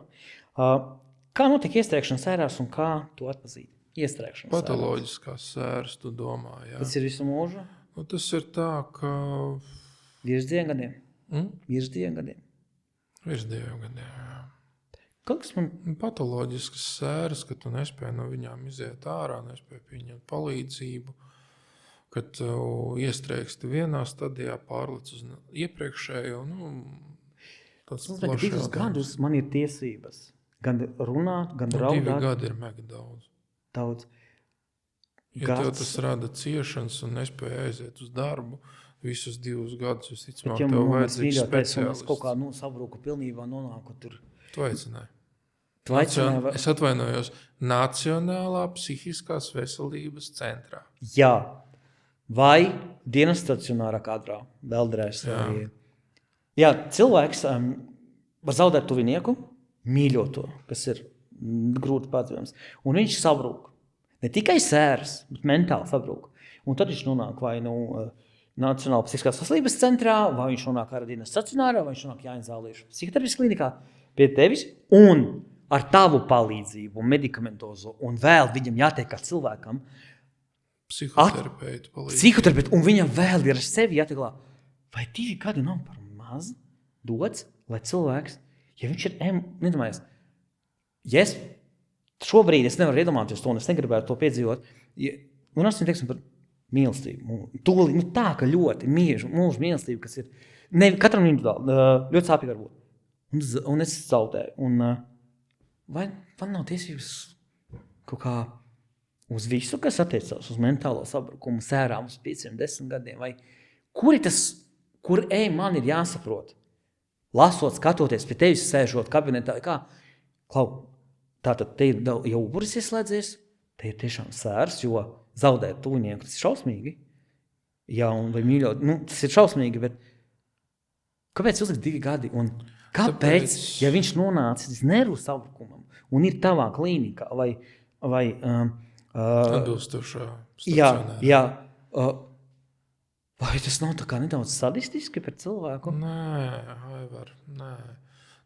Kā notiek iestrēgšana sērās un kā to atpazīt? Iestrēgšana sērās. Patoloģiskās sēras, tu domā, jā. Tas ir visu mūžu? Nu, tas ir tā, ka... Virs 2 gadiem? Virs 2 gadiem? Virs 2 gadiem, jā. Kaut kas man... Patoloģiskas sēras, ka tu nespēji no viņām iziet ārā, nespēji pieņemt palīdzību, kad tu iestrēgsti vienā stadijā, pārlec uz iepriekšējo, tāds Tagad 2 gadus man ir tiesības. Gan runāt, gan raudāt. 2 gadi ir mega daudz. Daudz. Ja tev tas rada ciešanas un nespēja aiziet uz darbu, visus 2 gadus, visticamāk, tev vajadzīgs speciālists. Es kaut kā sabrūku pilnībā nonāku tur. Tu aicināji. Es atvainojos Nacionālā psihiskās veselības centrā. Jā. Vai dienas stacionārā kadrā. Beldrēs. Jā, cilvēks var zaudēt tuvinieku, mīļoto, kas ir grūti pazīstams. Un viņš sabrūk. Ne tikai sēras, bet mentāli sabrūk. Un tad viņš nonāk vai Nacionālā psihiskās veselības centrā, vai viņš nonāk ar dienas stacionārā, vai viņš nonāk Jāņa Zālieša psihiatrijas klinikā pie tevis. Un ar tavu palīdzību, medikamentozo, un vēl viņam jātiek kā cilvēkam, psihoterapeitu palīdzību. Psihoterapeitu, un viņam vēl ir ar sevi jātieklā. Vai 2 gadi nav par maz dots, lai cilvēks, ja viņš ir, nedomājies, ja es šobrīd es nevaru iedomāties to, un es negribētu to piedzīvot, un es teiksim par mīlestību. Tūlī, tā, ka ļoti mūžu mīlestību, kas ir, katram individuāli, ļoti sāpīgi var būt. Un es zaudēju. Un vai man nav tiesības kaut kā uz visu, kas attiecās uz mentālo sabrukumu, sērām uz 5-10 gadiem, vai kur man ir jāsaprot, lasot, skatoties pie tevis, sēžot kabinetā, tātad te ir jau upuris ieslēdzies, te ir tiešām sērs, jo zaudēt tuvinieku, tas ir šausmīgi. Jā, un vai mīļot, tas ir šausmīgi, bet kāpēc uzlikt 2 gadi? Un kāpēc, ja viņš nonācis nervu sabrukumam un ir tavā klīnikā vai atbilstošā stacionārā? Jā. Vai tas nav tā kā nedaudz sadistiski par cilvēku? Nē, Aivar, nē.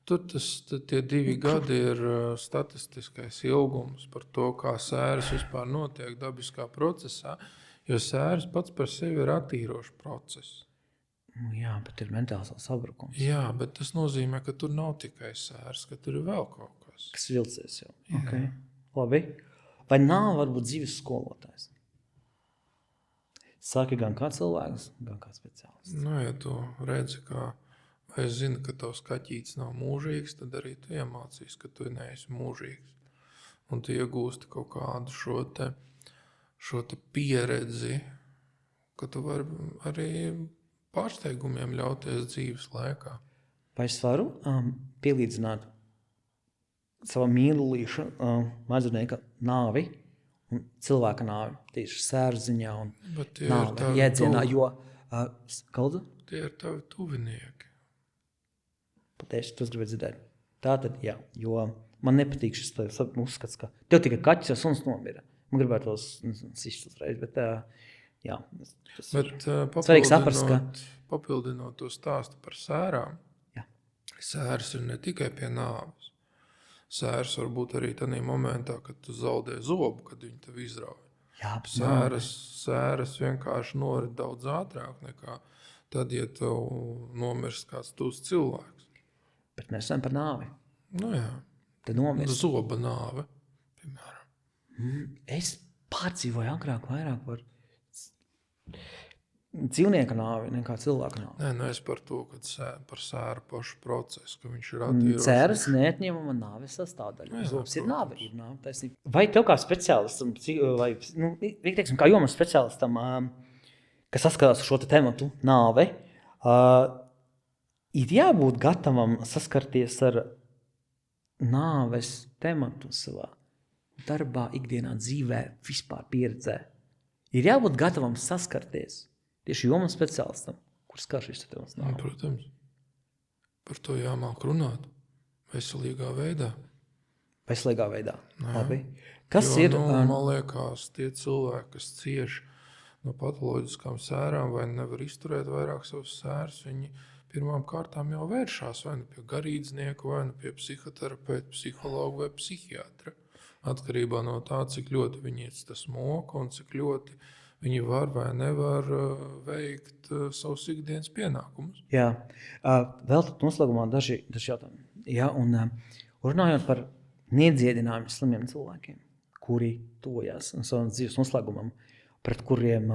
Tur tie 2 gadi ir statistiskais ilgums par to, kā sēras vispār notiek dabiskā procesā, jo sēras pats par sevi ir attīrošs process. Jā, bet ir mentāls sabrukums. Jā, bet tas nozīmē, ka tur nav tikai sēras, ka tur ir vēl kaut kas. Kas vilcies jau. Okay. Labi. Vai nav varbūt dzīves skolotājs? Saka gan kā cilvēks, gan kā speciālists. Ja tu redzi, vai es zinu, ka tavs kaķītis nav mūžīgs, tad arī tu iemācīs, ka tu neesi mūžīgs. Un tu iegūsti kaut kādu šo te pieredzi, ka tu vari arī pārsteigumiem ļauties dzīves laikā. Vai es varu pielīdzināt savam mīlulīšu mazurnieka nāvi un cilvēka nāvi, tieši sērziņā un nāvi jēdzienā, jo kaldu? Tie ir tavi tuvinieki. Patieši, tu gribētu dzirdēt. Tātad, jā, jo man nepatīk šis uzskats, ka tev tikai kaķis vai suns nomira. Man gribētu tos sist uzreiz, bet jā. Bet svarīgi saprast, ka... Papildinot to stāstu par sērām, jā. Sēras ir ne tikai pie nāves. Sēras var būt arī tādā momentā, kad tu zaudē zobu, kad viņi tev izrauj. Jā, sēras vienkārši norit daudz ātrāk nekā tad, ja tev nomirst kāds tūs cilvēks. Bet mēs esam par nāvi. Jā. Tad nomirst. Zoba nāve, piemēram. Es pārdzīvoju agrāk vairāk par dzīvnieka nāvi nekā cilvēka nāvi. Nē, es par to, kad par sēru pašu procesu, ka viņš ir attīrošs. Sēras neatņemama nāves sastāvdaļa. Zobs ir nāve, taisnība. Vai tev kā speciālistam, vai, teiksim, kā jomas speciālistam, kas saskatās šo tematu nāve, ir jābūt gatavam saskarties ar nāves tematu savā darbā, ikdienā, dzīvē, vispār pieredzē. Ir jābūt gatavam saskarties tieši jomas speciālistam, kurš skar šis temats nāve. Protams. Par to jāmāk runāt veselīgā veidā. Veselīgā veidā. Labi. Man liekas, tie cilvēki, kas cieš no patoloģiskām sērām vai nevar izturēt vairāk savas sēras, viņi pirmām kārtām jau vēršās vai nu pie garīdznieka, vai nu pie psihoterapeita, psihologa vai psihiatra. Atkarībā no tā, cik ļoti viņi tas moka un cik ļoti viņi var vai nevar veikt savus ikdienas pienākumus. Jā, vēl tad noslēgumā daži jautājumi. Jā, un runājot par nedziedinājumu slimiem cilvēkiem, kuri tojās savam dzīves noslēgumam, pret kuriem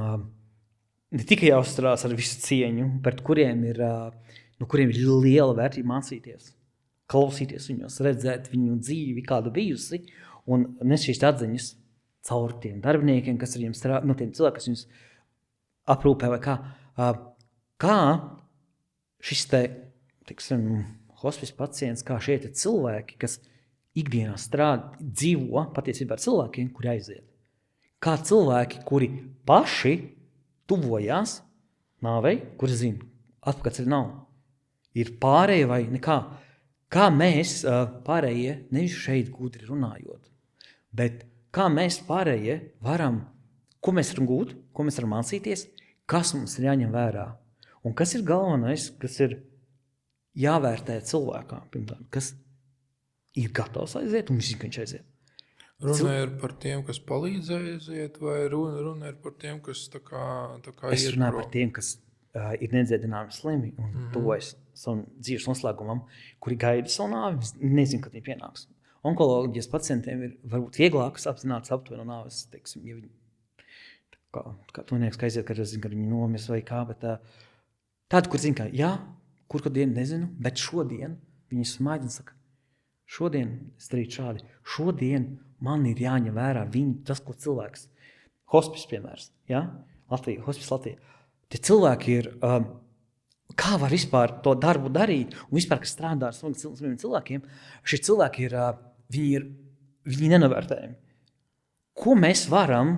ne tikai jāuzturās ar visu cieņu, pret kuriem ir liela vērtība mācīties, klausīties viņos, redzēt viņu dzīvi, kāda bijusi, un nes šīs atziņas caur tiem darbiniekiem, kas ar viņiem strādā, tiem cilvēkiem, kas viņus aprūpē vai kā. Kā šis hospice pacients, kā šie cilvēki, kas ikdienā dzīvo patiesībā ar cilvēkiem, kuri aiziet. Kā cilvēki, kuri paši tuvojās nāvei, kuri zina, atpakaļ nav, ir pārējie vai nekā. Kā mēs pārējie, nevis šeit gudri runājot, bet kā mēs pārējie varam, ko mēs varam gūt, ko mēs varam mācīties, kas mums ir jāņem vērā. Un kas ir galvenais, kas ir jāvērtē cilvēkam, pirmkārt, kas ir gatavs aiziet un zina, ka viņš aiziet. Runa ir par tiem, kas palīdzēja aiziet, vai runa ir par tiem, kas tā kā es runāju par tiem, kas ir nedziedināmi slimi un tuvojas savam dzīves noslēgumam, kuri gaida savu nāvi, nezinu, kad viņi pienāks. Onkoloģijas pacientiem ir varbūt vieglākas apzināts aptuveni no nāves, teiksim, ja viņi kā tunieks, ka aiziet, kad viņi nomirs vai kā, bet tādi, kur zina, ka jā, kur dienu nezinu, bet šodien viņi smaida un saka, šodien es darītu šādi, šodien man ir jāņem vērā tas, ko cilvēks, hospice piemērs, ja? Hospice Latvija. Tie cilvēki ir, kā var vispār to darbu darīt, un vispār, kas strādā ar saviem cilvēkiem, šie cilvēki ir, viņi nenovērtējami. Ko mēs varam,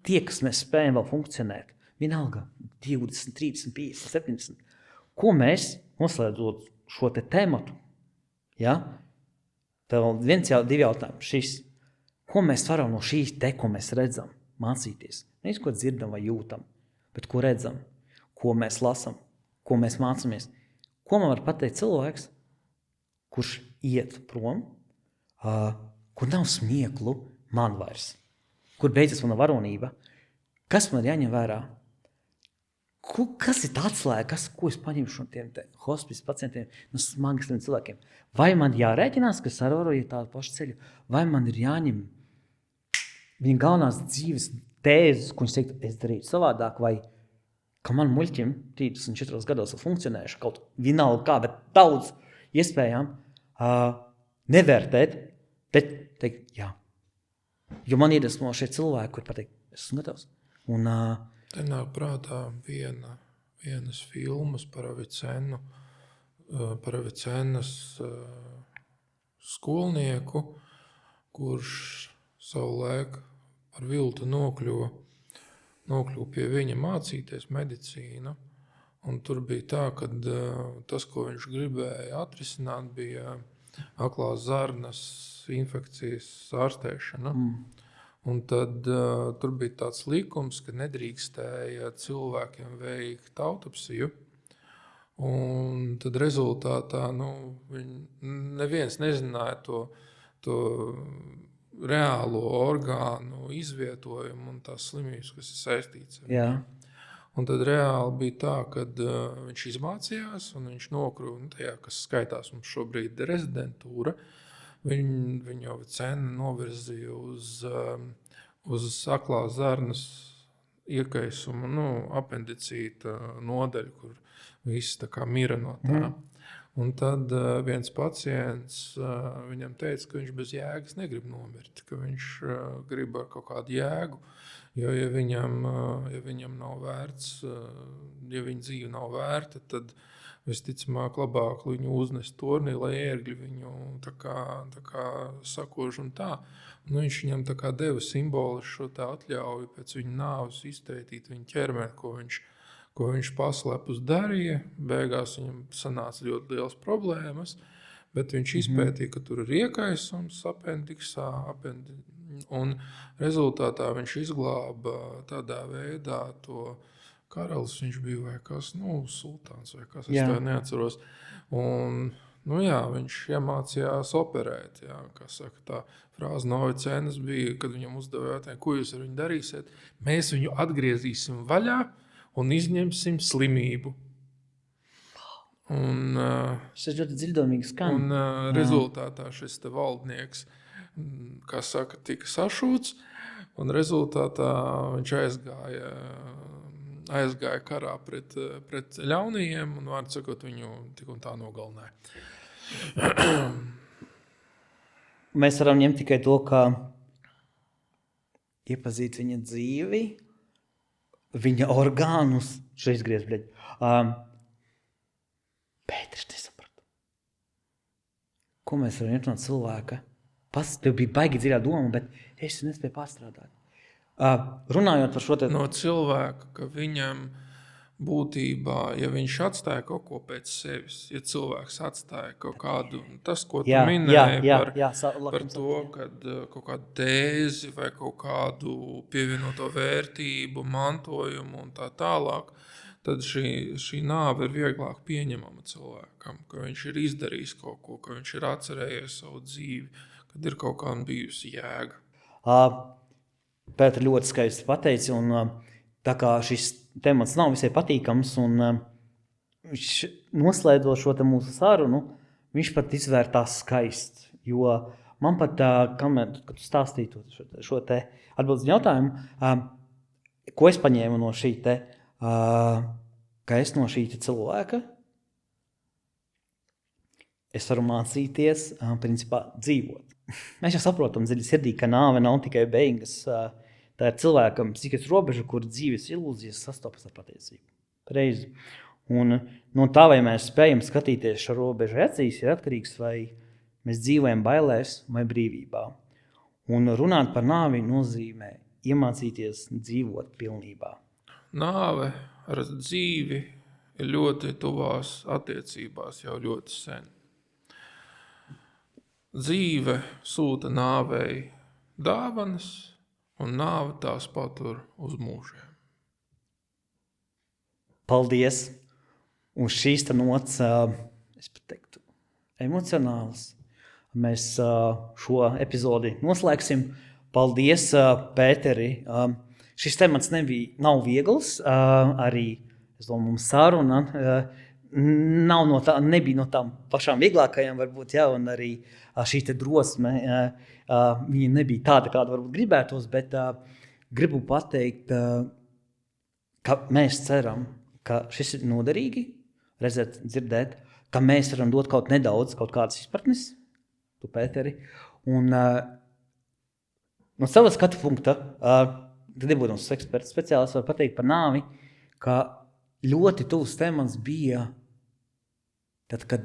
tie, kas mēs spējam vēl funkcionēt, vienalga 20, 30, 50, 70, ko mēs, noslēdzot šo tematu, ja? Tev divi jautājumi. Šis, ko mēs varam no šīs ko mēs redzam, mācīties? Nevis, ko dzirdam vai jūtam, bet ko redzam, ko mēs lasam, ko mēs mācāmies. Ko man var pateikt cilvēks, kurš iet prom, kur nav smieklu man vairs, kur beidzas mana varonība, kas man jāņem vērā? Kas ir atslēga, ko es paņemšu no tiem hospice pacientiem, no smagasiem cilvēkiem? Vai man jārēķinās, ka ar varu iet tādu pašu ceļu, vai man ir jāņem viņa galvenās dzīves tēzes, ko viņš teikt, es darītu savādāk, vai ka man muļķim 34 gados funkcionējuši kaut vienalga kā, bet daudz iespējām nevērtēt, bet teikt, jā. Jo man iedvesmo šie cilvēki, kur pateikt, es esmu gatavs. Un te nāk prātā vienas filmas par Avicennas skolnieku, kurš savulaik ar viltu nokļuva pie viņa mācīties medicīnu. Un tur bija tā, ka tas, ko viņš gribēja atrisināt, bija aklās zarnas infekcijas ārstēšana. Un tad tur bija tāds likums, ka nedrīkstēja cilvēkiem veikt autopsiju. Un tad rezultātā neviens nezināja to reālo orgānu izvietojumu un tās slimības, kas ir saistīts ar viņu. Un tad reāli bija tā, ka viņš izmācījās un viņš nokļuva tajā, kas skaitās mums šobrīd rezidentūra. Viņu Avicena novirzīja uz aklās zarnas iekaisumu, apendicīta nodaļu, kur viss tā kā mira no tā. Un tad viens pacients viņam teica, ka viņš bez jēgas negrib nomirt, ka viņš grib ar kaut kādu jēgu, jo ja viņam nav vērts, ja viņa dzīve nav vērta, tad visticamāk labāk viņu uznest tornī, lai ērgļi viņu tā kā sakož un tā. Un viņš viņam tā kā deva simboliski šo tā atļauju pēc viņa nāves izpētīt viņa ķermeni, ko viņš paslēpus darīja. Beigās viņam sanāca ļoti liels problēmas, bet viņš izpētīja, ka tur ir iekaisums apendiksā, un rezultātā viņš izglāba tādā veidā to karalis viņš bija vai kas, sultāns vai kas, Jā. es tā neatceros. Un, viņš iemācījās operēt, kā saka, tā frāze no Avicēnas bija, kad viņam uzdeva jautājumu, ko jūs ar viņu darīsiet? Mēs viņu atgriezīsim vaļā un izņemsim slimību. Un, šis ļoti dziļdomīgi skan. un rezultātā šis te valdnieks, kā saka, tika sašūts, un rezultātā viņš aizgāja karā pret ļaunajiem, un vārdu sakot, viņu tik un tā nogalināja. Mēs varam ņemt tikai to, ka iepazīt viņa dzīvi, viņa orgānus, šeit izgriez, bļaļ. Pēters nesaprata. Ko mēs varam ņemt no cilvēka? Tev bija baigi dziļā doma, bet es nespēju pārstrādāt. Runājot par šo te... No cilvēka, ka viņam būtībā, ja viņš atstāja kaut ko pēc sevis, ja cilvēks atstāja kaut kādu, tas, ko tu minēji par to, kad kaut kādu tēzi vai kaut kādu pievienoto vērtību, mantojumu un tā tālāk, tad šī nāve ir vieglāk pieņemama cilvēkam, ka viņš ir izdarījis kaut ko, ka viņš ir atcerējies savu dzīvi, kad ir kaut kā bijusi jēga. Pēter ļoti skaisti pateici, un tā kā šis temats nav visai patīkams, un viņš noslēdzot šo te mūsu sarunu, viņš pat izvērtās skaisti, jo man pat, kad tu stāstītu šo te atbildes jautājumu, ko es paņēmu no šī te, ka es no šī te cilvēka, es varu mācīties, principā, dzīvot. Mēs jau saprotam dziļi sirdī, ka nāve nav tikai beigas. Tā ir cilvēkam psihikas robeža, kur dzīves ilūzijas sastopas ar patiesību. Reizi. Un no tā, vai mēs spējam skatīties šo robežu acīs, ir atkarīgs, vai mēs dzīvojam bailēs vai brīvībā. Un runāt par nāvi nozīmē iemācīties dzīvot pilnībā. Nāve ar dzīvi ir ļoti tuvās attiecībās jau ļoti sen. Dzīve sūta nāvei dāvanas, un nāve tās patur uz mūžiem. Paldies! Un šīs nots, es pat teiktu, emocionāls. Mēs šo epizodi noslēgsim. Paldies, Pēteri! Šis temats nav viegls, arī, es domāju, mums saruna nebija no tām pašām vieglākajām, varbūt, un arī šī te drosme, viņa nebija tāda, kāda varbūt gribētos, bet gribu pateikt, ka mēs ceram, ka šis ir noderīgi, redzēt, dzirdēt, ka mēs varam dot kaut kādas izpratnes, tu, Pēteri, un no savas skatu punkta, tad nebūdams eksperts speciālists, var pateikt par nāvi, ka ļoti tuvs temats bija tad, kad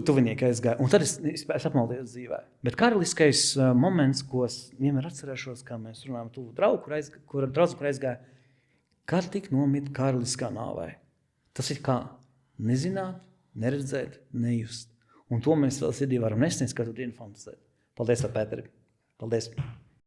tuvinieki aizgāja. Un tad es apmaldījos dzīvē. Bet karaliskais moments, ko es vienmēr atcerēšos, kā mēs runājam tuvu draugu, kur aizgāja, kad tik nomit karaliskā nāvē. Tas ir kā nezināt, neredzēt, nejust. Un to mēs vēl sirdī varam nesniegt, kad tu dienu fantasēt. Paldies, Pēteri. Paldies.